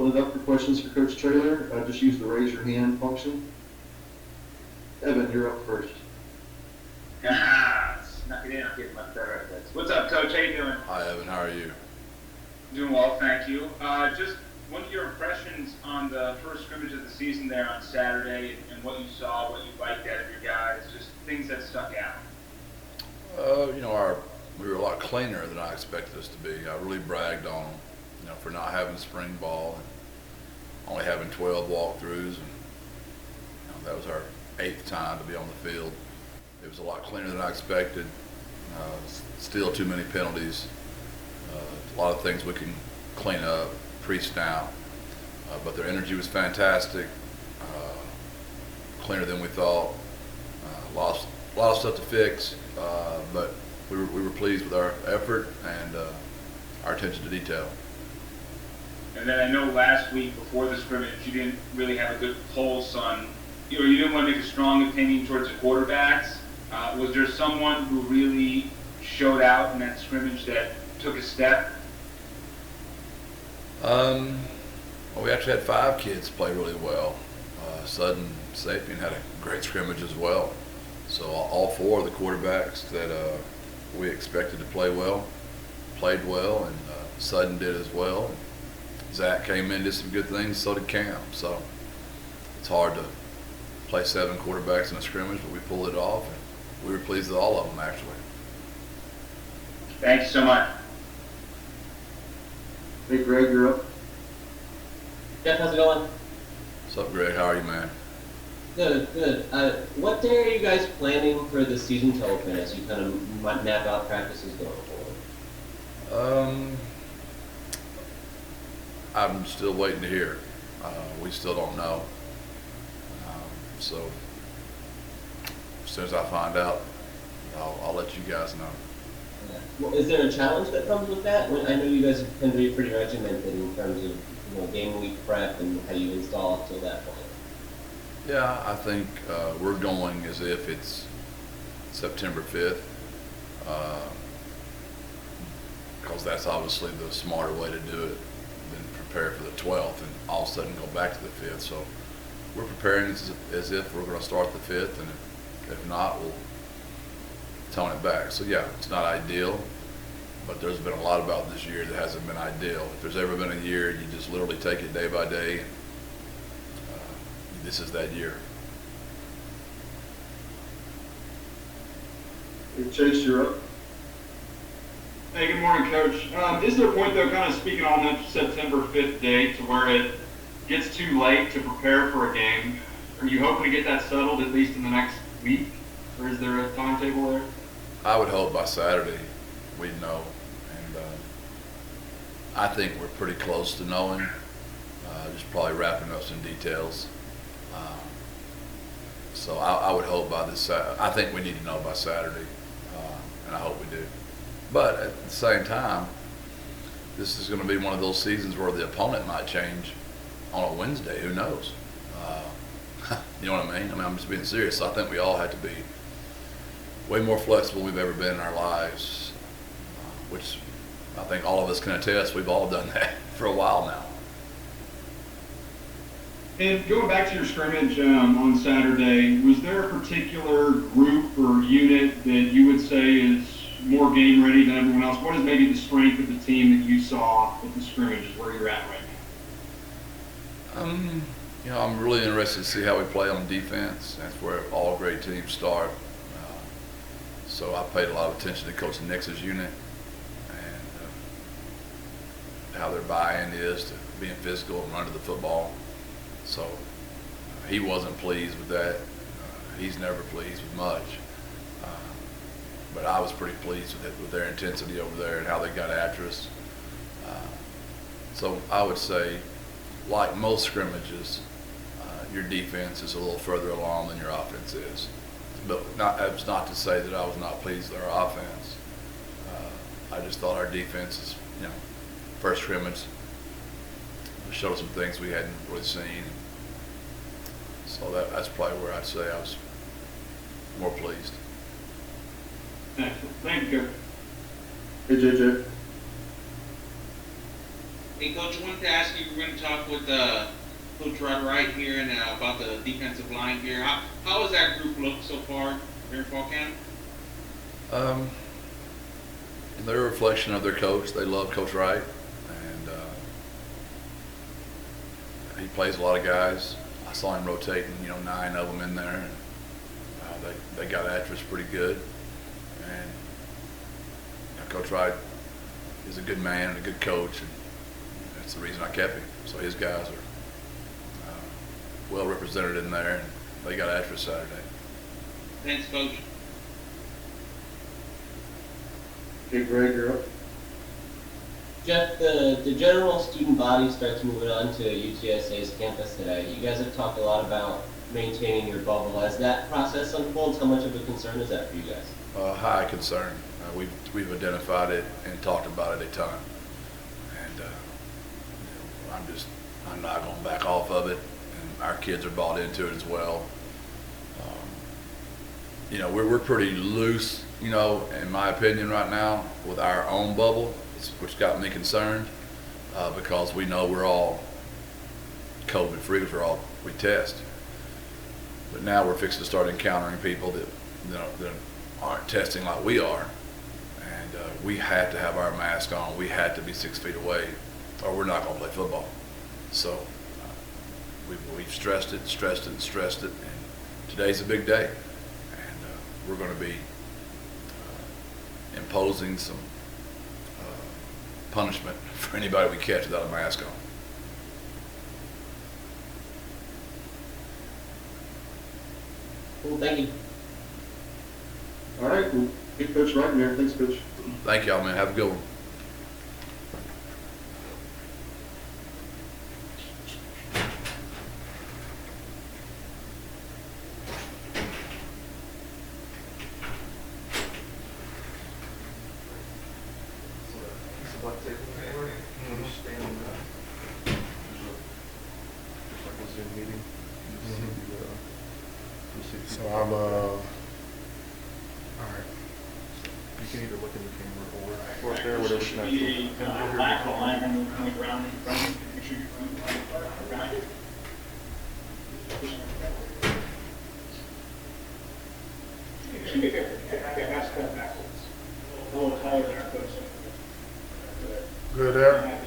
open it up for questions for Coach Traylor. Just use the raise your hand function. Evan, you're up first. Snuck it in. I'm getting much better at this. What's up, Coach? How you doing? Hi, Evan. How are you? Doing well, thank you. Just one of your impressions on the first scrimmage of the season there on Saturday, and what you saw, what you liked out of your guys, just things that stuck out. We were a lot cleaner than I expected us to be. I really bragged on them, for not having spring ball and only having 12 walkthroughs, and that was our 8th time to be on the field. It was a lot cleaner than I expected. Still too many penalties. A lot of things we can clean up, pre-snap, but their energy was fantastic. Cleaner than we thought. A lot of stuff to fix, but we were pleased with our effort and our attention to detail. And then I know last week before the scrimmage, you didn't really have a good pulse on, you didn't want to make a strong opinion towards the quarterbacks. Was there someone who really showed out in that scrimmage that took a step? We actually had 5 kids play really well. Sudden Sapien had a great scrimmage as well. So all 4 of the quarterbacks that we expected to play well played well, and Sudden did as well. Zach came in, did some good things, so did Cam. So it's hard to play 7 quarterbacks in a scrimmage, but we pulled it off, and we were pleased with all of them, actually. Thank you so much. Hey, Greg, you're up. Jeff, how's it going? What's up, Greg? How are you, man? Good, good. What day are you guys planning for the season to open as you kind of map out practices going forward? I'm still waiting to hear. We still don't know. So as soon as I find out, I'll let you guys know. Well, is there a challenge that comes with that? I know you guys tend to be pretty regimented in terms of game week prep and how you install up to that point. Yeah, I think we're going as if it's September 5th, because that's obviously the smarter way to do it than prepare for the 12th and all of a sudden go back to the 5th. So we're preparing as if we're going to start the 5th, and if not, we'll tone it back. So yeah, it's not ideal, but there's been a lot about this year that hasn't been ideal. If there's ever been a year you just literally take it day by day, this is that year. Hey, Chase, you're up. Hey, good morning, Coach. Is there a point, though, kind of speaking on that September 5th date to where it gets too late to prepare for a game? Are you hoping to get that settled at least in the next week, or is there a timetable there? I would hope by Saturday we'd know, and I think we're pretty close to knowing, just probably wrapping up some details. So I would hope by this, I think we need to know by Saturday, and I hope we do. But at the same time, this is going to be one of those seasons where the opponent might change on a Wednesday. Who knows? You know what I mean? I'm just being serious. I think we all have to be way more flexible than we've ever been in our lives, which I think all of us can attest. We've all done that for a while now. And going back to your scrimmage on Saturday, was there a particular group or unit that you would say is more game ready than everyone else? What is maybe the strength of the team that you saw at the scrimmage is where you're at right now? I'm really interested to see how we play on defense. That's where all great teams start. So I paid a lot of attention to Coach Nix's unit and how their buy-in is to being physical and running the football. So he wasn't pleased with that. He's never pleased with much. But I was pretty pleased with their intensity over there and how they got after us. So I would say, like most scrimmages, your defense is a little further along than your offense is. But it's not to say that I was not pleased with our offense. I just thought our defense is, first scrimmage showed us some things we hadn't really seen. So that's probably where I'd say I was more pleased. Excellent. Thank you, Coach. Hey, JJ. Hey, Coach, I wanted to ask you, we're going to talk with Coach Rod Wright here and about the defensive line here. How has that group looked so far during fall camp? They're a reflection of their coach. They love Coach Wright, and he plays a lot of guys. I saw him rotating, 9 of them in there, and they got after us pretty good. And Coach Wright is a good man and a good coach, and that's the reason I kept him. So his guys are well represented in there, and they got after us Saturday. Thanks, Coach. Okay, Greg, you're up. Jeff, the general student body starts moving on to UTSA's campus today. You guys have talked a lot about maintaining your bubble. As that process unfolds, how much of a concern is that for you guys? High concern. We've identified it and talked about it a ton, and I'm not going to back off of it. And our kids are bought into it as well. We're pretty loose, in my opinion, right now with our own bubble, which got me concerned because we know we're all COVID free because we test. But now we're fixing to start encountering people that aren't testing like we are, and we had to have our mask on. We had to be 6 feet away, or we're not going to play football. So we've stressed it, and today's a big day, and we're going to be imposing some punishment for anybody we catch without a mask on. Cool, thank you. All right, well, good Coach Wright there. Thanks, Coach. Thank y'all, man. Have a good one. So I'm all right. You can either look in the camera or up there, whatever's Should be natural. a lateral lineman on the ground in front of you. Make sure you're behind it. That's cut backwards. A little taller than our coach. Good there.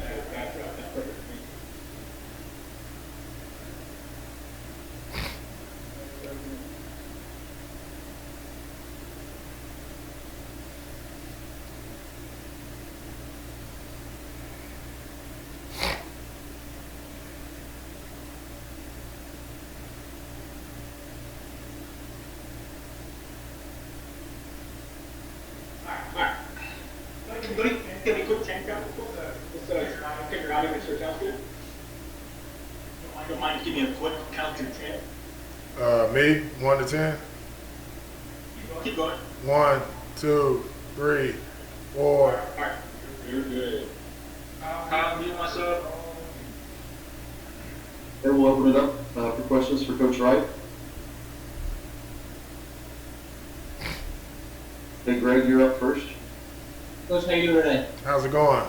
Can we quick tank out? Just figure out if it sounds good. Don't mind giving me a quick count to 10. Me, 1 to 10. Keep going. 1, 2, 3, 4. All right. You're good. Kyle, mute myself. And we'll open it up for questions for Coach Wright. Hey, Greg, you're up first. Coach, how you doing today? How's it going?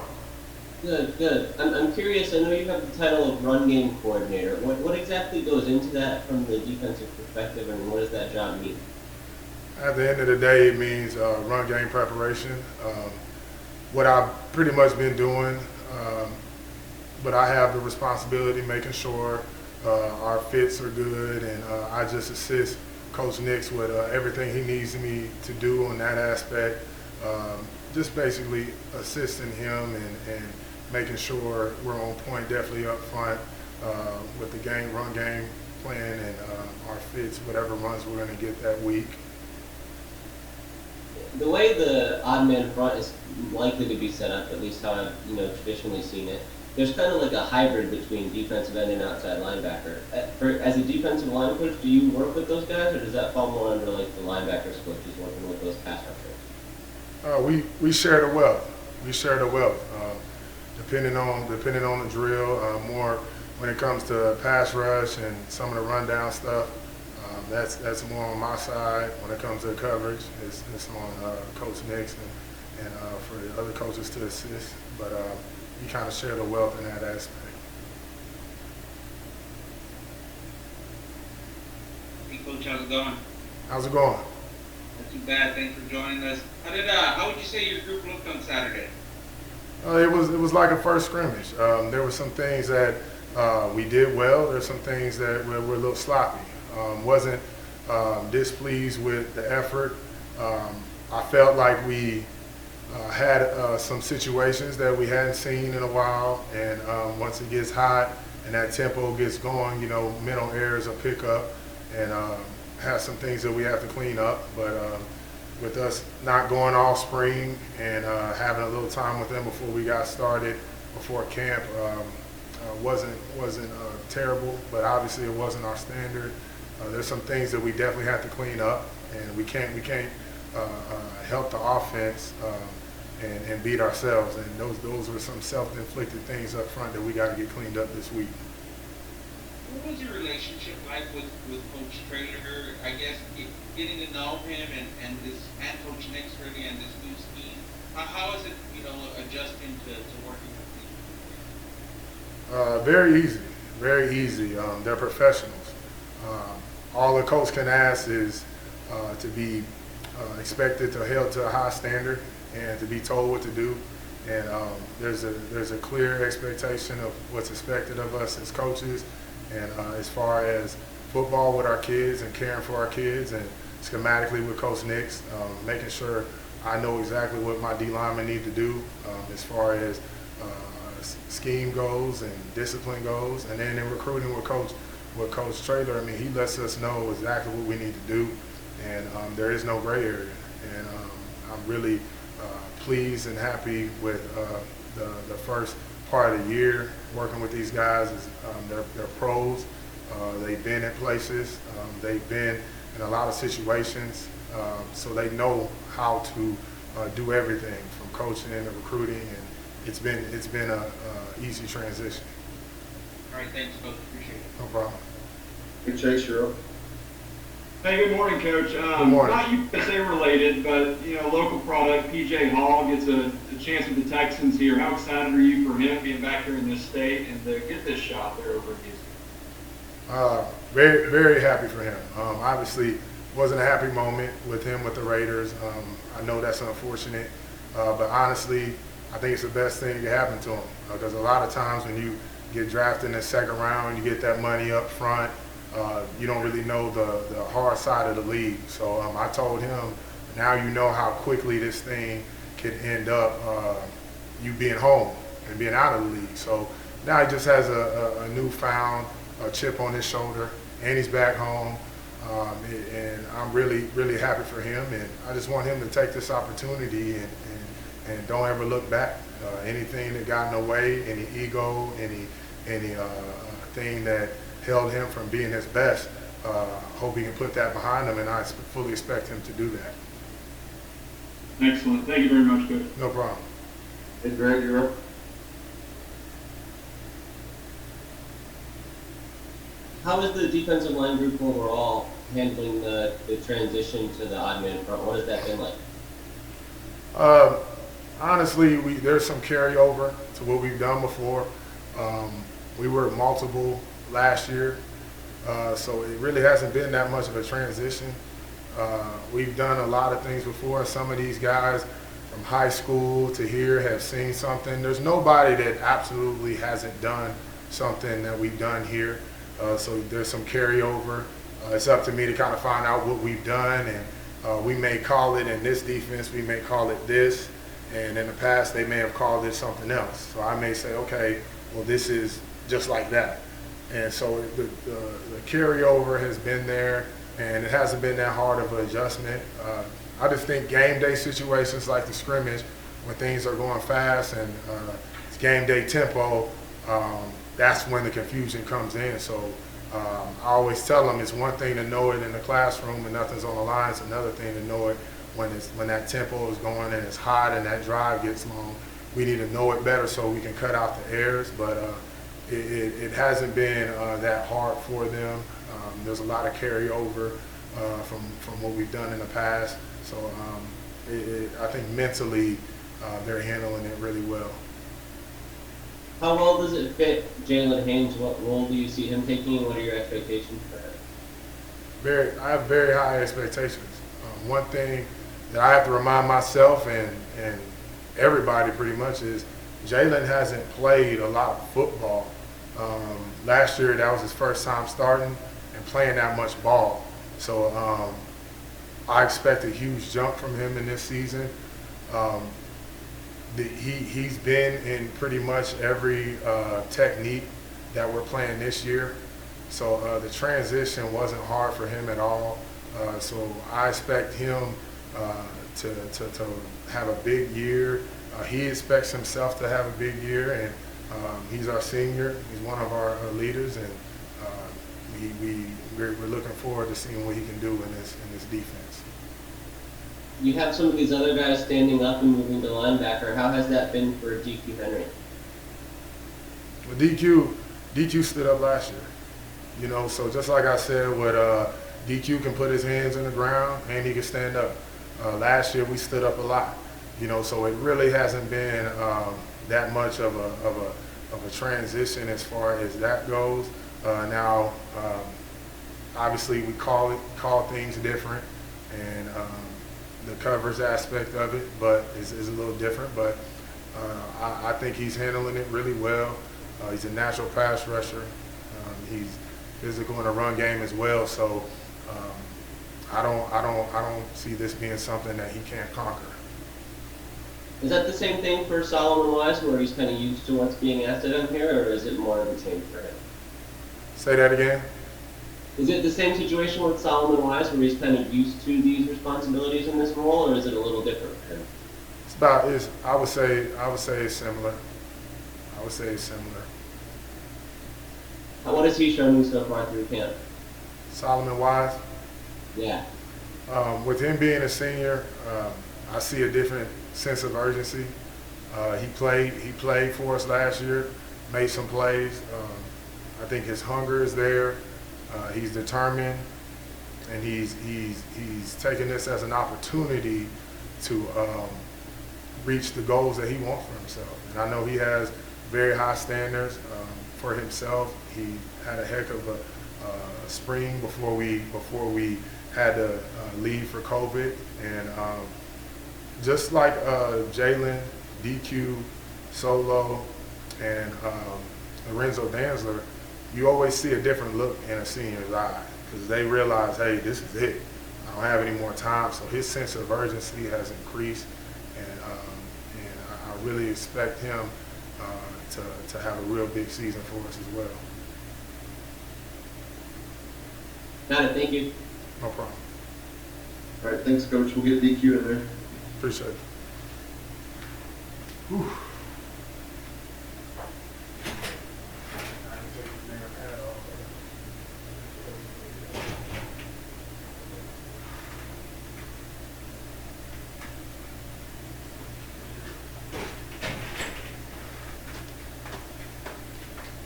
Good, good. I'm curious, I know you have the title of run game coordinator. What exactly goes into that from the defensive perspective, and what does that job mean? At the end of the day, it means run game preparation. What I've pretty much been doing, but I have the responsibility making sure our fits are good, and I just assist Coach Nix with everything he needs me to do on that aspect. Just basically assisting him and making sure we're on point, definitely up front with the run game plan and our fits, whatever runs we're going to get that week. The way the odd man front is likely to be set up, at least how I've traditionally seen it, there's kind of like a hybrid between defensive end and outside linebacker. As a defensive line coach, do you work with those guys, or does that fall more under like the linebackers coaches working with those pass rushers? We share the wealth. We share the wealth. Depending on the drill, more when it comes to pass rush and some of the rundown stuff, that's more on my side. When it comes to coverage, it's on Coach Nix and for the other coaches to assist. But we kind of share the wealth in that aspect. Hey, Coach, how's it going? How's it going? Not too bad. Thanks for joining us. How would you say your group looked on Saturday? It was like a first scrimmage. There were some things that we did well. There's some things that were a little sloppy. Wasn't displeased with the effort. I felt like we had some situations that we hadn't seen in a while, and once it gets hot and that tempo gets going, mental errors will pick up and have some things that we have to clean up. But with us not going all spring and having a little time with them before we got started, before camp, wasn't terrible, but obviously it wasn't our standard. There's some things that we definitely have to clean up, and we can't help the offense and beat ourselves. And those were some self-inflicted things up front that we got to get cleaned up this week. What was your relationship like with Coach Traylor? I guess getting to know him and Coach Nick's really and this new scheme. How is it, adjusting to working with him? Very easy. They're professionals. All the coach can ask is to be expected to held to a high standard and to be told what to do. And there's a clear expectation of what's expected of us as coaches. And as far as football with our kids and caring for our kids, and schematically with Coach Nix, making sure I know exactly what my D linemen need to do as far as scheme goes and discipline goes. And then in recruiting with Coach Traylor, he lets us know exactly what we need to do, and there is no gray area. And I'm really pleased and happy with the first part of the year working with these guys. They're pros. They've been in places. They've been in a lot of situations, so they know how to do everything from coaching to recruiting, and it's been a easy transition. All right, thanks, Coach. Appreciate it. No problem. Hey, Chase, you're up. Hey, good morning, Coach. Good morning. Not UTSA related, but local product. PJ Hall gets a chance with the Texans here. How excited are you for him being back here in this state and to get this shot there over in Houston? Very, very happy for him. Obviously, wasn't a happy moment with him with the Raiders. I know that's unfortunate, but honestly, I think it's the best thing that could happen to him, because a lot of times when you get drafted in the second round, you get that money up front. You don't really know the hard side of the league. So I told him, now you know how quickly this thing could end up you being home and being out of the league. So now he just has a newfound chip on his shoulder, and he's back home. And I'm really, really happy for him. And I just want him to take this opportunity and don't ever look back. Anything that got in the way, any ego, any thing that held him from being his best, hope he can put that behind him, and I fully expect him to do that. Excellent. Thank you very much, Coach. No problem. Hey, Greg, you're up. How is the defensive line group overall handling the transition to the odd man front? What has that been like? Honestly, there's some carryover to what we've done before. We were multiple last year, so it really hasn't been that much of a transition. We've done a lot of things before. Some of these guys from high school to here have seen something. There's nobody that absolutely hasn't done something that we've done here. So there's some carryover. It's up to me to kind of find out what we've done, and we may call it in this defense, we may call it this, and in the past they may have called it something else. So I may say, okay, well, this is just like that. And so the carryover has been there, and it hasn't been that hard of an adjustment. I just think game day situations like the scrimmage, when things are going fast and it's game day tempo, that's when the confusion comes in. So I always tell them it's one thing to know it in the classroom and nothing's on the line. It's another thing to know it when that tempo is going and it's hot and that drive gets long. We need to know it better so we can cut out the errors. But it hasn't been that hard for them. There's a lot of carryover from what we've done in the past. So I think mentally they're handling it really well. How well does it fit Jalen Haynes? What role do you see him taking, and what are your expectations for him? I have very high expectations. One thing that I have to remind myself and everybody pretty much is Jalen hasn't played a lot of football. Last year, that was his first time starting and playing that much ball. So I expect a huge jump from him in this season. He's been in pretty much every technique that we're playing this year. So the transition wasn't hard for him at all. So I expect him to have a big year. He expects himself to have a big year, and he's our senior. He's one of our leaders, and we're looking forward to seeing what he can do in this defense. You have some of these other guys standing up and moving to linebacker. How has that been for DQ Henry? Well, DQ stood up last year. You know, so just like I said, what DQ can put his hands in the ground and he can stand up. Last year we stood up a lot. You know, so it really hasn't been that much of a transition as far as that goes. Now, obviously we call things different, and the coverage aspect of it, but is a little different. But I think he's handling it really well. He's a natural pass rusher. He's physical in the run game as well. So I don't see this being something that he can't conquer. Is that the same thing for Solomon Wise, where he's kind of used to what's being asked of him here, or is it more of a change for him? Say that again. Is it the same situation with Solomon Wise, where he's kind of used to these responsibilities in this role, or is it a little different for him? I would say it's similar. I would say it's similar. What has he shown you so far through camp? Solomon Wise. Yeah. With him being a senior, I see a different sense of urgency. He played for us last year, made some plays. I think his hunger is there. He's determined, and he's taking this as an opportunity to reach the goals that he wants for himself. And I know he has very high standards for himself. He had a heck of a spring before we had to leave for COVID, and just like Jalen, DQ, Solo, and Lorenzo Danzler, you always see a different look in a senior's eye because they realize, hey, this is it. I don't have any more time. So his sense of urgency has increased, and I really expect him to have a real big season for us as well. Got it. Thank you. No problem. All right, thanks, Coach. We'll get DQ in there. Appreciate it. Whew.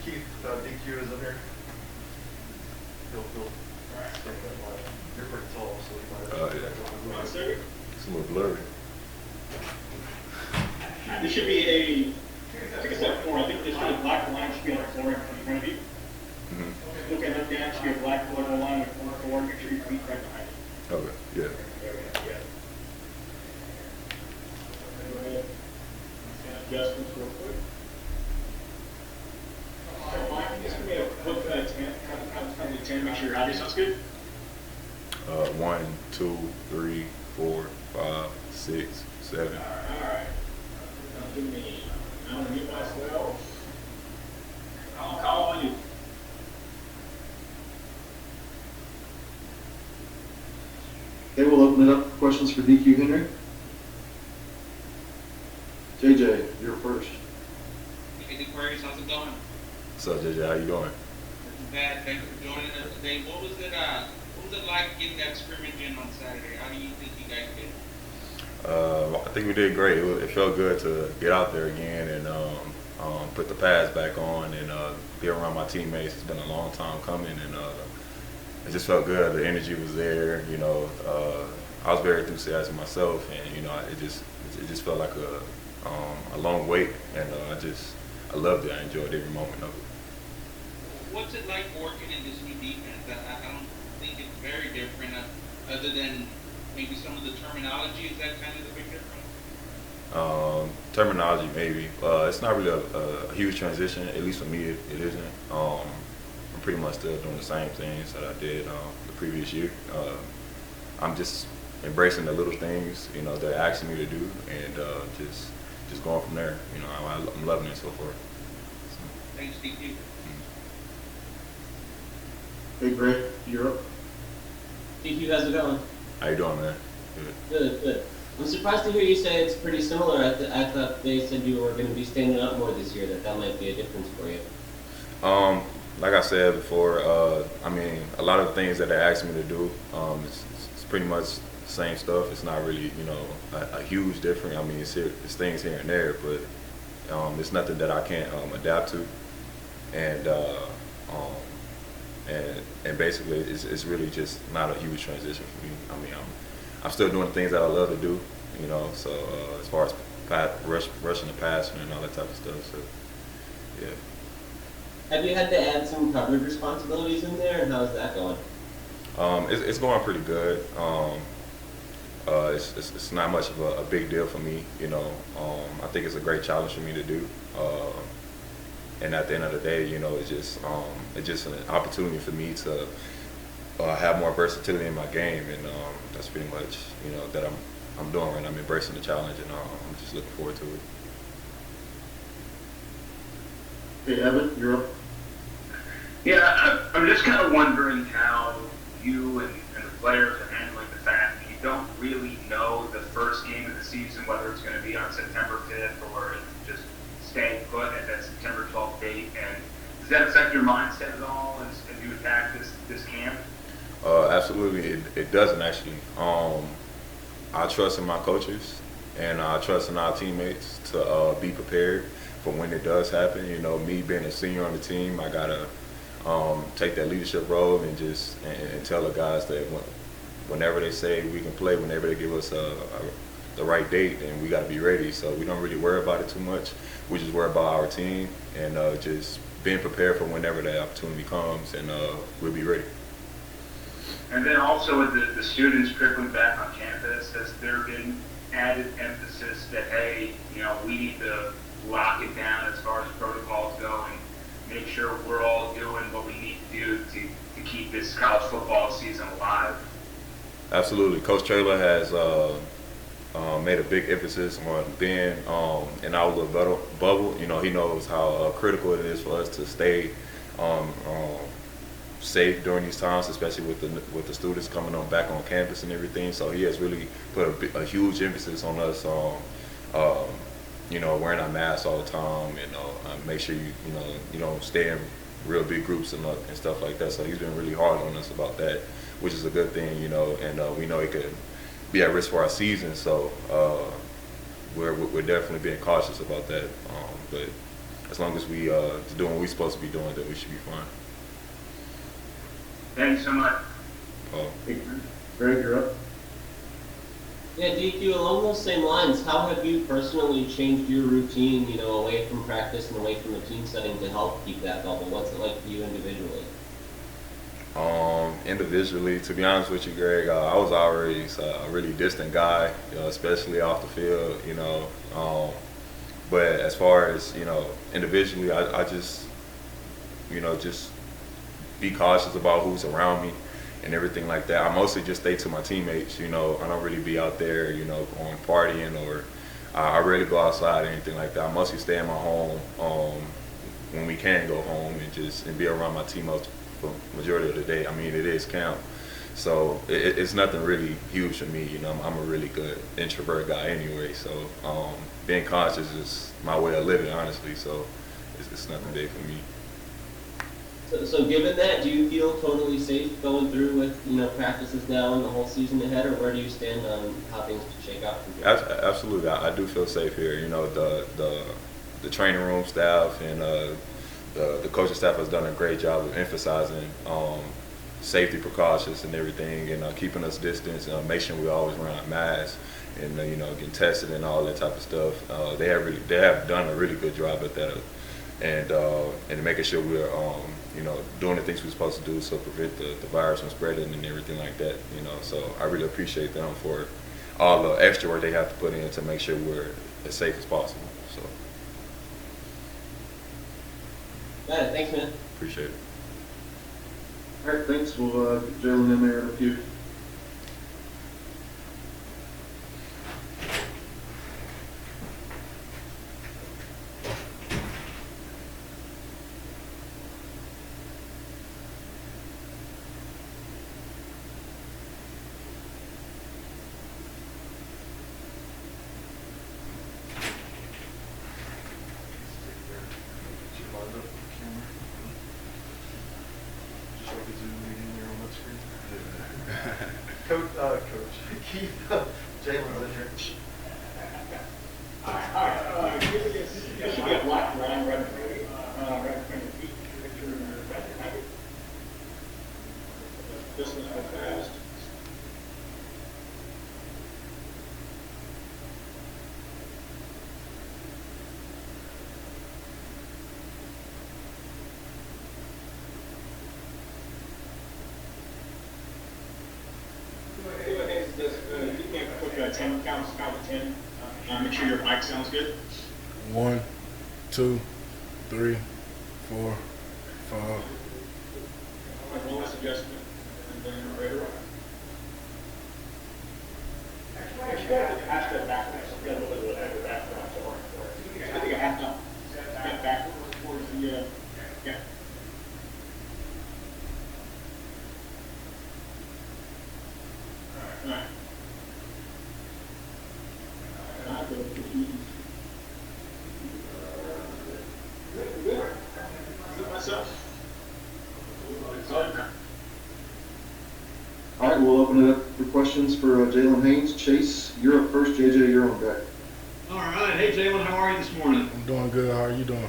Keith, DQ is up here. He'll stand that way. You're pretty tall, so you might have to. Yeah. It's a little blurry. There should be I think it's step 4. I think there's a black line should be on the floor in front of you. Mm-hmm. Look at it down, should be a black border line on the floor. Make sure your feet right behind you. Okay, yeah. Go ahead. Adjustments real quick. Mike, just give me a quick 10, make sure your audio sounds good. 1, 2, 3, 4, 5, 6, 7. All right. Now give me, I'm going to mute myself. I'll call on you. Okay, we'll open it up for questions for DQ Henry. JJ, you're first. Hey, Aquarius, how's it going? What's up, JJ? How you doing? Bad. Thank you for joining us today. What was it like getting that scrimmage in on Saturday? How do you think you guys did? I think we did great. It felt good to get out there again and put the pads back on and be around my teammates. It's been a long time coming, and it just felt good. The energy was there. You know, I was very enthusiastic myself, and you know, it just felt like a long wait, and I loved it. I enjoyed every moment of it. What's it like working in this new defense? I don't think it's very different, other than maybe some of the terminology. Is that kind of the big difference? Terminology, maybe. It's not really a huge transition, at least for me, it isn't. I'm pretty much still doing the same things that I did the previous year. I'm just embracing the little things, you know, they're asking me to do, and just going from there. You know, I'm loving it so far. Thanks, DQ. Hey, Greg, you're up. DQ, how's it going? How you doing, man? Good. Good. I'm surprised to hear you say it's pretty similar. I thought they said you were going to be standing up more this year, that might be a difference for you. Like I said before, I mean, a lot of the things that they asked me to do, it's pretty much the same stuff. It's not really, you know, a huge difference. I mean, it's things here and there, but it's nothing that I can't adapt to. And basically, it's really just not a huge transition for me. I mean, I'm still doing the things that I love to do, you know. So as far as rushing the passer and all that type of stuff, so yeah. Have you had to add some coverage responsibilities in there, and how's that going? It's going pretty good. It's not much of a big deal for me, you know. I think it's a great challenge for me to do. And at the end of the day, you know, it's just an opportunity for me to have more versatility in my game, and that's pretty much, you know, that I'm doing right now. I'm embracing the challenge, and I'm just looking forward to it. Hey, Evan, you're up. Yeah, I'm just kind of wondering how you and the players are handling the fact that you don't really know the first game of the season, whether it's going to be on September 5th or just staying put at that September 12th date. And does that affect your mindset at all as you attack this camp? Absolutely, it doesn't actually. I trust in my coaches, and I trust in our teammates to be prepared for when it does happen. You know, me being a senior on the team, I gotta take that leadership role and just and tell the guys that whenever they say we can play, whenever they give us the right date, then we gotta be ready. So we don't really worry about it too much. We just worry about our team and just being prepared for whenever that opportunity comes, and we'll be ready. And then also with the students trickling back on campus, has there been added emphasis that, hey, you know, we need to lock it down as far as protocols go and make sure we're all doing what we need to do to keep this college football season alive? Absolutely. Coach Traylor has made a big emphasis on being in our little bubble. You know, he knows how critical it is for us to stay safe during these times, especially with the students coming back on campus and everything. So he has really put a huge emphasis on us, you know, wearing our masks all the time, and make sure you don't stay in real big groups and stuff like that. So he's been really hard on us about that, which is a good thing, you know. And we know it could be at risk for our season, so we're definitely being cautious about that. But as long as we doing what we're supposed to be doing, then we should be fine. Thanks so much. Hey, Greg, you're up. Yeah, DQ, along those same lines, how have you personally changed your routine, you know, away from practice and away from the team setting to help keep that bubble? What's it like for you individually? Individually, to be honest with you, Greg, I was always a really distant guy, you know, especially off the field, you know. But as far as, you know, individually, I just, you know, just be cautious about who's around me and everything like that. I mostly just stay to my teammates, you know. I don't really be out there, you know, going partying, or I rarely go outside or anything like that. I mostly stay in my home when we can go home and be around my teammates for the majority of the day. I mean, it is camp, so it's nothing really huge for me, you know. I'm a really good introvert guy anyway, so being cautious is my way of living, honestly, so it's nothing big for me. So given that, do you feel totally safe going through with, you know, practices now and the whole season ahead, or where do you stand on how things shake out from here? Absolutely, I do feel safe here. You know, the training room staff and the coaching staff has done a great job of emphasizing safety precautions and everything, and keeping us distance, make sure we always wear our masks, and you know, getting tested and all that type of stuff. They have done a really good job at that. and making sure we're doing the things we're supposed to do to prevent the virus from spreading and everything like that. So I really appreciate them for all the extra work they have to put in to make sure we're as safe as possible. So Got it. Thanks, man. appreciate it. All right, thanks. We'll get Jalen in there in a few. Keith, Jalen's in here. All right. This should be a black line right in front of you. Right in front of your feet. Picture in your back pocket. This one's go fast. You can't put 10 counts, count to 10. Make sure your mic sounds good. 1, 2, 3, 4, 5. One last adjustment, and then right away. Actually, you got to half step backwards. You got a little bit of that front. I think a half step. Step backwards towards the, yeah. All right. All right, we'll open it up for questions for Jaylon Haynes. Chase, you're up first. JJ, you're on deck. All right. Hey, Jalen, how are you this morning? I'm doing good. How are you doing?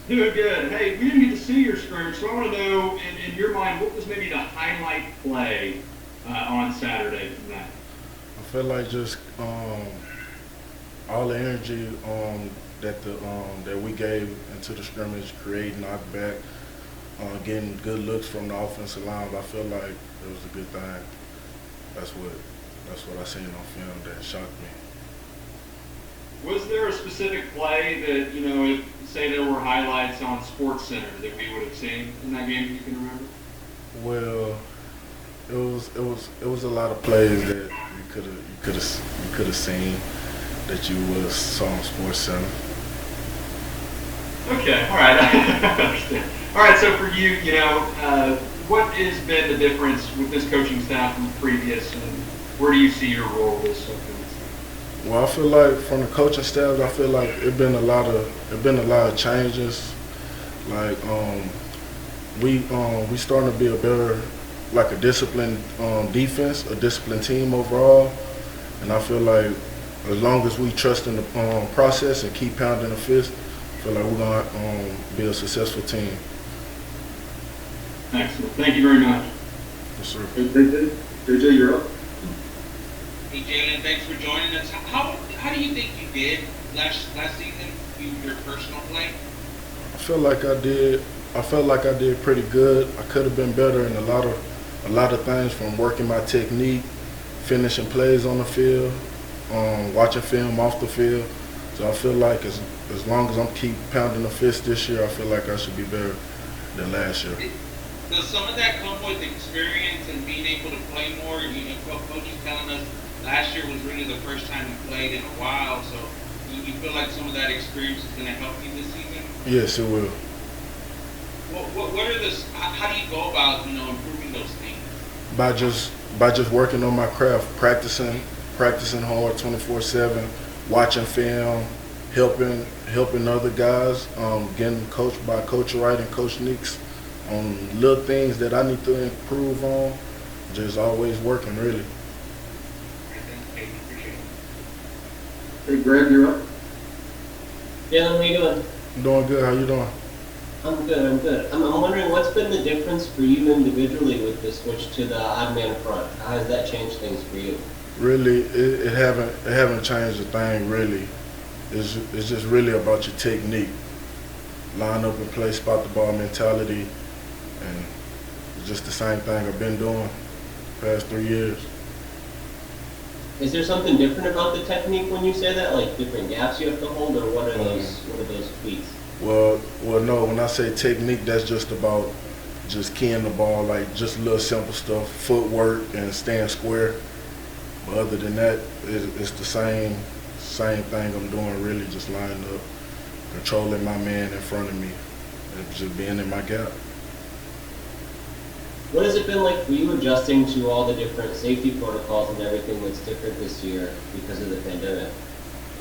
Doing good. Hey, we didn't get to see your scrimmage, so I want to know, in your mind, what was maybe the highlight play on Saturday from that? I feel like just all the energy that we gave into the scrimmage, creating knockback, getting good looks from the offensive line. I feel like it was a good thing. That's what I seen on film that shocked me. Was there a specific play that, if, say there were highlights on SportsCenter that we would have seen in that game that you can remember? Well, it was a lot of plays that you could have seen that you would have saw on SportsCenter. Okay, all right, I understand. All right, so for you, what has been the difference with this coaching staff from the previous, and where do you see your role this upcoming season? Well, I feel like from the coaching staff, I feel like it been a lot of changes. Like we starting to be a better, like a disciplined defense, a disciplined team overall, and I feel like as long as we trust in the process and keep pounding the fist, I feel like we're gonna be a successful team. Excellent. Thank you very much. Yes, sir. JJ, you're up. Hey Jalen, thanks for joining us. How do you think you did last season? Your personal play? I felt like I did pretty good. I could have been better in a lot of things, from working my technique, finishing plays on the field, watching film off the field. So I feel like as long as I'm keep pounding the fist this year, I feel like I should be better than last year. Does some of that come with experience and being able to play more? Coach is telling us last year was really the first time you played in a while, so you feel like some of that experience is going to help you this season? Yes, it will. What are how do you go about improving those things? By just working on my craft, practicing hard 24/7, watching film, helping other guys, getting coached by Coach Wright and Coach Nix on little things that I need to improve on. Just always working, really. Hey, Greg, you're up. Jalen, how you doing? I'm doing good. How you doing? I'm good. I'm wondering what's been the difference for you individually with the switch to the odd man front? How has that changed things for you? Really, it haven't changed a thing, really. It's just really about your technique. line up and play, spot the ball mentality, and it's just the same thing I've been doing the past 3 years. Is there something different about the technique when you say that, like different gaps you have to hold, or what are those tweaks? Well, no. When I say technique, that's just about just keying the ball, like just little simple stuff, footwork and staying square. But other than that, it's the same thing I'm doing. Really, just lining up, controlling my man in front of me, and just being in my gap. What has it been like for you adjusting to all the different safety protocols and everything that's different this year because of the pandemic?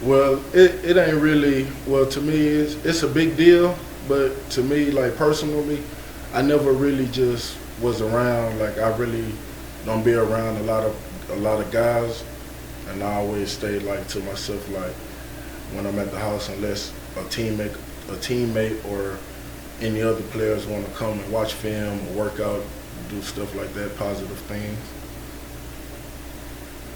Well, it ain't really, well, to me, it's a big deal, but to me, like personally, I never really just was around, like I really don't be around a lot of guys, and I always stay like to myself, like when I'm at the house, unless a teammate or any other players want to come and watch film or work out, do stuff like that, positive things.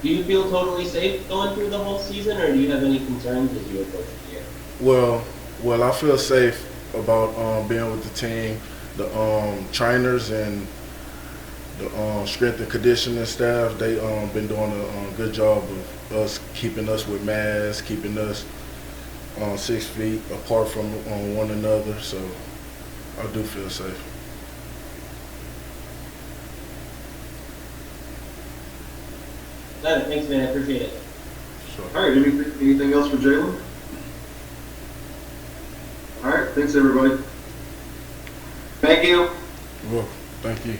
Do you feel totally safe going through the whole season, or do you have any concerns as you approach the year? Well, I feel safe about being with the team. The trainers and the strength and conditioning staff, they been doing a good job of us keeping us with masks, keeping us 6 feet apart from one another. So I do feel safe. Got it. Thanks, man. I appreciate it. Sure. All right, anything else for Jaylon? All right, thanks everybody. Thank you. Well, thank you.